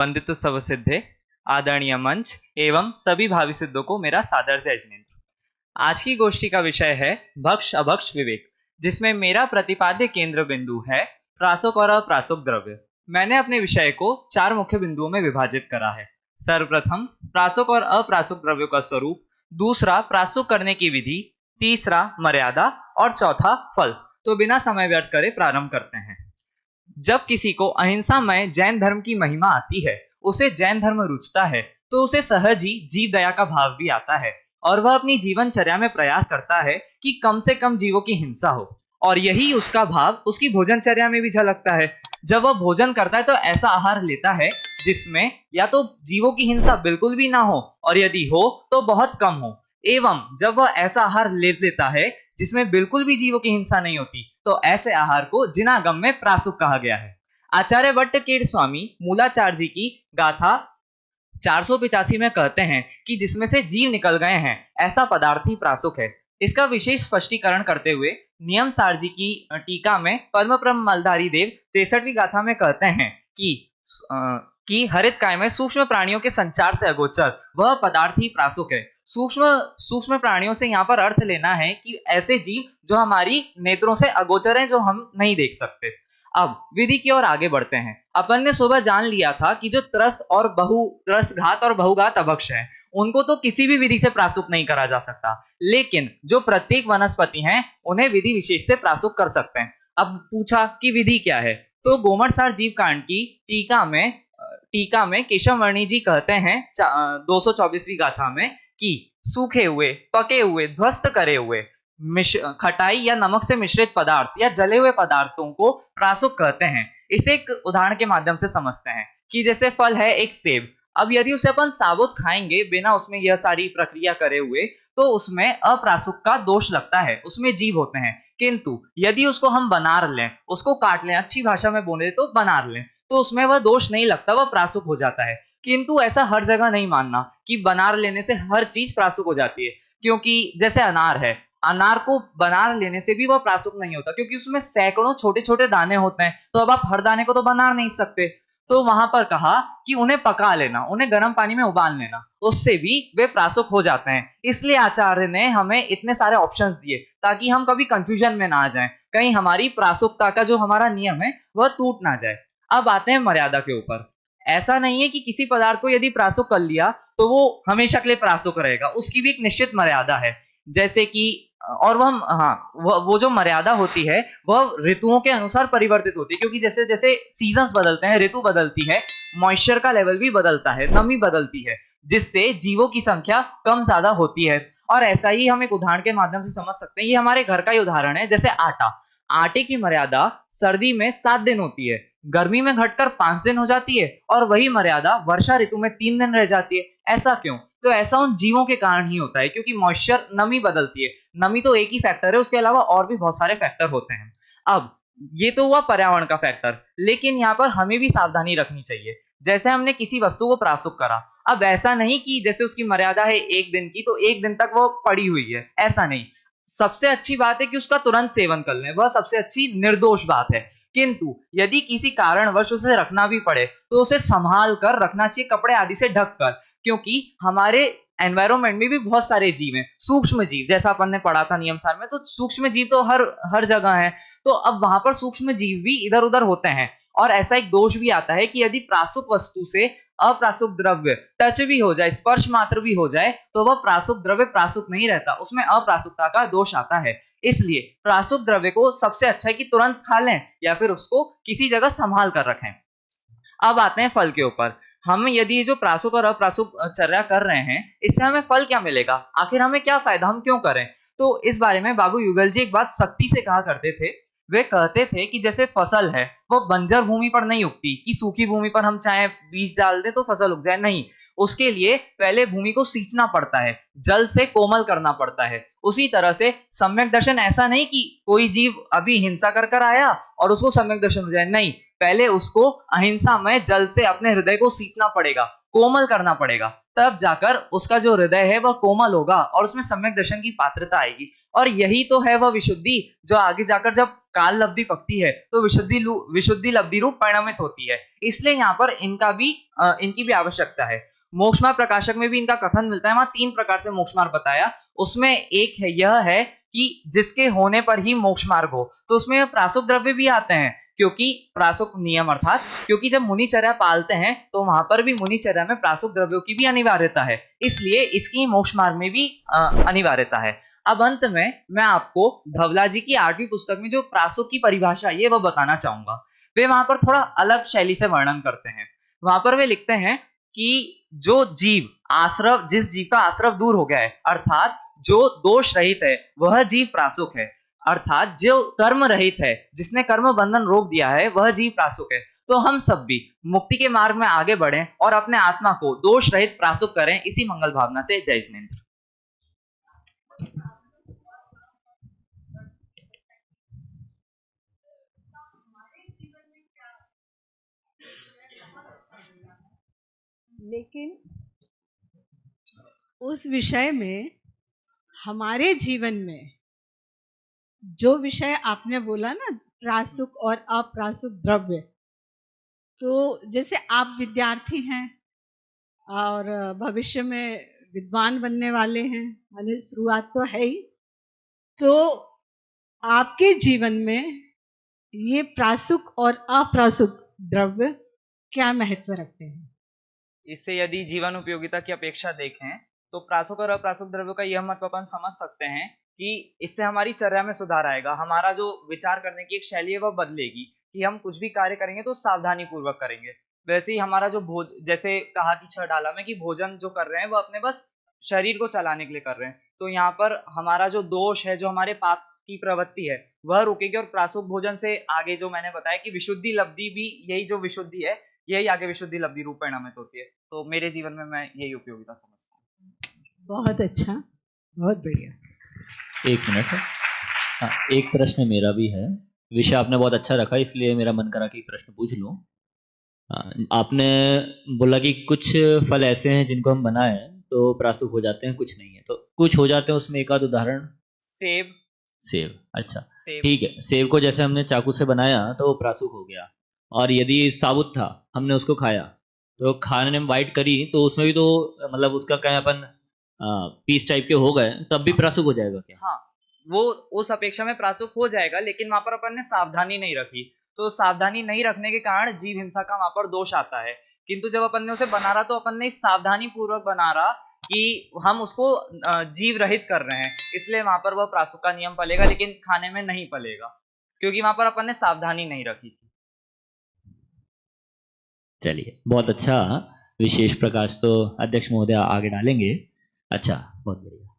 वंदित सब सिद्धे, आदरणीय मंच एवं सभी भावी सिद्धों को मेरा सादर जय जिनेन्द्र। आज की गोष्ठी का विषय है भक्ष अभक्ष विवेक, जिसमें मेरा प्रतिपाद्य केंद्र बिंदु है प्रासुक और अप्रासुक द्रव्य। मैंने अपने विषय को 4 मुख्य बिंदुओं में विभाजित करा है। सर्वप्रथम प्रासुक और अप्रासुक द्रव्यों का स्वरूप, दूसरा प्रासुक करने की विधि, तीसरा मर्यादा और चौथा फल। तो बिना समय व्यर्थ करे प्रारंभ करते हैं। जब किसी को अहिंसामय जैन धर्म की महिमा आती है, उसे जैन धर्म रुचता है, तो उसे सहज ही जीव दया का भाव भी आता है और वह अपनी जीवनचर्या में प्रयास करता है कि कम से कम जीवों की हिंसा हो, और यही उसका भाव उसकी भोजनचर्या में भी झलकता है। जब वह भोजन करता है तो ऐसा आहार लेता है जिसमें या तो जीवों की हिंसा बिल्कुल भी ना हो और यदि हो तो बहुत कम हो, एवं जब वह ऐसा आहार ले लेता है जिसमें बिल्कुल भी जीवों की हिंसा नहीं होती, तो ऐसे आहार को जिनागम में प्रासुक कहा गया है। आचार्य भट्टकेर स्वामी मूलाचार्य जी की गाथा 485 में कहते हैं कि जिसमें से जीव निकल गए हैं ऐसा पदार्थ ही प्रासुक है। इसका विशेष स्पष्टीकरण करते हुए नियम सार जी की टीका में पद्मप्रम मलधारी देव 63वीं गाथा में कहते हैं कि हरित काय में सूक्ष्म प्राणियों के संचार से अगोचर वह पदार्थ ही प्रासुक है। सूक्ष्म प्राणियों से यहाँ पर अर्थ लेना है कि ऐसे जीव जो हमारी नेत्रों से अगोचर हैं, जो हम नहीं देख सकते। अब विधि की ओर आगे बढ़ते हैं। अपन ने सुबह जान लिया था कि जो त्रस घात और बहुघात अभक्ष है, उनको तो किसी भी विधि से प्रासुक नहीं करा जा सकता, लेकिन जो प्रत्येक वनस्पति हैं उन्हें विधि विशेष से प्रासुक कर सकते हैं। अब पूछा कि विधि क्या है, तो गोमटसार जीव कांड की टीका में केशव वर्णी जी कहते हैं 224वीं गाथा में कि सूखे हुए, पके हुए, ध्वस्त करे हुए खटाई या नमक से मिश्रित पदार्थ या जले हुए पदार्थों को प्रासुक कहते हैं। इसे एक उदाहरण के माध्यम से समझते हैं कि जैसे फल है एक सेब, अब यदि उसे अपन साबुत खाएंगे बिना उसमें यह सारी प्रक्रिया करे हुए, तो उसमें अप्रासुक का दोष लगता है, उसमें जीव होते हैं। किंतु यदि उसको हम बनार लें, उसको काट लें, अच्छी भाषा में बोले तो बनार लें, तो उसमें वह दोष नहीं लगता, वह प्रासुक हो जाता है। किंतु ऐसा हर जगह नहीं मानना कि बनार लेने से हर चीज प्रासुक हो जाती है, क्योंकि जैसे अनार है, अनार को बनार लेने से भी वह प्रासुक नहीं होता, क्योंकि उसमें सैकड़ों छोटे छोटे दाने होते हैं, तो अब आप हर दाने को तो बनार नहीं सकते। तो वहां पर कहा कि उन्हें पका लेना, उन्हें गर्म पानी में उबाल लेना, उससे भी वे प्रासुक हो जाते हैं। इसलिए आचार्य ने हमें इतने सारे ऑप्शंस दिए ताकि हम कभी कंफ्यूजन में ना आ जाएं, कहीं हमारी प्रासुकता का जो हमारा नियम है वह टूट ना जाए। अब आते हैं मर्यादा के ऊपर। ऐसा नहीं है कि किसी पदार्थ को यदि प्रासुक कर लिया तो वो हमेशा के लिए प्रासुक रहेगा, उसकी भी एक निश्चित मर्यादा है। जैसे कि और वो जो मर्यादा होती है वह ऋतुओं के अनुसार परिवर्तित होती है, क्योंकि जैसे जैसे सीजन्स बदलते हैं, ऋतु बदलती है, मॉइस्चर का लेवल भी बदलता है, नमी बदलती है, जिससे जीवों की संख्या कम ज्यादा होती है। और ऐसा ही हम एक उदाहरण के माध्यम से समझ सकते हैं। ये हमारे घर का ही उदाहरण है। जैसे आटे की मर्यादा सर्दी में 7 दिन होती है, गर्मी में घटकर 5 दिन हो जाती है, और वही मर्यादा वर्षा ऋतु में 3 दिन रह जाती है। ऐसा क्यों? तो ऐसा उन जीवों के कारण ही होता है, क्योंकि मॉइस्चर, नमी बदलती है। नमी तो एक ही फैक्टर है, उसके अलावा और भी बहुत सारे फैक्टर होते हैं। अब ये तो हुआ पर्यावरण का फैक्टर, लेकिन यहाँ पर हमें भी सावधानी रखनी चाहिए। जैसे हमने किसी वस्तु को प्रासुक करा, अब ऐसा नहीं कि जैसे उसकी मर्यादा है 1 दिन की तो 1 दिन तक वो पड़ी हुई है, ऐसा नहीं। सबसे अच्छी बात है कि उसका तुरंत सेवन कर लें, वह सबसे अच्छी निर्दोष बात है। किंतु यदि किसी कारणवश उसे रखना भी पड़े तो उसे संभाल कर रखना चाहिए, कपड़े आदि से ढक कर, क्योंकि हमारे एनवायरमेंट में भी बहुत सारे जीव हैं, सूक्ष्म जीव, जैसा अपन ने पढ़ा था नियम सार में, तो सूक्ष्म जीव तो हर जगह है। तो अब वहां पर सूक्ष्म जीव भी इधर उधर होते हैं, और ऐसा एक दोष भी आता है कि यदि प्रासुक वस्तु से अप्रासुक द्रव्य टच भी हो जाए, स्पर्श मात्र भी हो जाए, तो वह प्रासुक द्रव्य प्रासुक नहीं रहता, उसमें अप्रासुकता का दोष आता है। इसलिए प्रासुक द्रव्य को सबसे अच्छा है कि तुरंत खा लें या फिर उसको किसी जगह संभाल कर रखें। अब आते हैं फल के ऊपर। हम यदि जो प्रासुक और अप्रासुक चर्या कर रहे हैं, इससे हमें फल क्या मिलेगा, आखिर हमें क्या फायदा, हम क्यों करें? तो इस बारे में बाबू युगल जी एक बात सख्ती से कहा करते थे। वे कहते थे कि जैसे फसल है वो बंजर भूमि पर नहीं उगती कि सूखी भूमि पर हम चाहे बीज डाल दें तो फसल उग जाए, नहीं। उसके लिए पहले भूमि को सींचना पड़ता है, जल से कोमल करना पड़ता है। उसी तरह से सम्यक दर्शन ऐसा नहीं कि कोई जीव अभी हिंसा कर कर आया और उसको सम्यक दर्शन हो जाए, नहीं। पहले उसको अहिंसामय जल से अपने हृदय को सींचना पड़ेगा, कोमल करना पड़ेगा, तब जाकर उसका जो हृदय है वह कोमल होगा और उसमें सम्यक दर्शन की पात्रता आएगी। और यही तो है वह विशुद्धि जो आगे जाकर जब काल लब्धि पकती है तो विशुद्धि लब्धि रूप परिणमित होती है। इसलिए यहाँ पर इनकी भी आवश्यकता है। मोक्षमार्ग प्रकाशक में भी इनका कथन मिलता है, वहां 3 प्रकार से मोक्ष मार्ग बताया, उसमें एक है यह है कि जिसके होने पर ही मोक्ष मार्ग हो, तो उसमें प्रासुक द्रव्य भी आते हैं, क्योंकि प्रासुक नियम अर्थात क्योंकि जब मुनिचर्या पालते हैं तो वहां पर भी मुनिचर्या में प्रासुक द्रव्यों की भी अनिवार्यता है, इसलिए इसकी मोक्ष मार्ग में भी अनिवार्यता है। अब अंत में मैं आपको धवला जी की 8वीं पुस्तक में जो प्रासुक की परिभाषा है वह बताना चाहूंगा। वे वहां पर थोड़ा अलग शैली से वर्णन करते हैं। वहां पर वे लिखते हैं कि जो जीव आश्रव, जिस जीव का आश्रव दूर हो गया है, अर्थात जो दोष रहित है, वह जीव प्रासुक है। अर्थात जो कर्म रहित है, जिसने कर्म बंधन रोक दिया है, वह जीव प्रासुक है। तो हम सब भी मुक्ति के मार्ग में आगे बढ़ें और अपने आत्मा को दोष रहित प्रासुक करें, इसी मंगल भावना से जय जिनेंद्र। लेकिन उस विषय में हमारे जीवन में जो विषय आपने बोला ना, प्रासुक और अप्रासुक द्रव्य, तो जैसे आप विद्यार्थी हैं और भविष्य में विद्वान बनने वाले हैं, माने शुरुआत तो है ही, तो आपके जीवन में ये प्रासुक और अप्रासुक द्रव्य क्या महत्व रखते हैं? इससे यदि जीवन उपयोगिता की अपेक्षा देखें तो प्रासुक और अप्रासुक द्रव्यों का यह महत्व अपन समझ सकते हैं कि इससे हमारी चर्या में सुधार आएगा, हमारा जो विचार करने की एक शैली है वह बदलेगी, कि हम कुछ भी कार्य करेंगे तो सावधानी पूर्वक करेंगे। वैसे ही हमारा जो जैसे कहा कि 6 डाला में कि भोजन जो कर रहे हैं वो अपने बस शरीर को चलाने के लिए कर रहे हैं, तो यहाँ पर हमारा जो दोष है, जो हमारे पाप की प्रवृत्ति है, वह रुकेगी। और प्रासुक भोजन से आगे जो मैंने बताया कि विशुद्धि लब्धि भी, यही जो विशुद्धि है यही आगे विशुद्धि लब्धि रूप परिणमित होती है। तो मेरे जीवन में मैं यही उपयोगिता समझता हूँ। बहुत अच्छा, बहुत बढ़िया। 1 मिनट। हाँ, एक प्रश्न मेरा भी है। विषय आपने बहुत अच्छा रखा, इसलिए मेरा मन करा कि प्रश्न पूछ लूँ। आपने बोला कि कुछ फल ऐसे हैं जिनको हम बनाएं तो प्रासुक हो जाते हैं, कुछ नहीं है, तो कुछ हो जाते हैं, उसमें एक आध उदाहरण। सेब। अच्छा, ठीक है। सेब को जैसे हमने चाकू से बनाया तो वो प्रासुक हो गया, और यदि साबुत था, हमने उसको खाया, तो खाने में बाइट करी तो उसमें भी तो मतलब उसका कहें अपन पीस टाइप के हो गए, तब भी प्रासुक हो जाएगा क्या? हाँ, वो उस अपेक्षा में प्रासुक हो जाएगा, लेकिन वहां पर अपन ने सावधानी नहीं रखी, तो सावधानी नहीं रखने के कारण जीव हिंसा का वहां पर दोष आता है। किंतु जब अपन ने उसे बना रहा तो अपन ने सावधानी पूर्वक बना रहा कि हम उसको जीव रहित कर रहे हैं, इसलिए वहां पर वह प्रासुक का नियम पलेगा, लेकिन खाने में नहीं पलेगा, क्योंकि वहां पर अपन ने सावधानी नहीं रखी थी। चलिए, बहुत अच्छा। विशेष प्रकाश तो अध्यक्ष महोदय आगे डालेंगे। अच्छा, बहुत बढ़िया।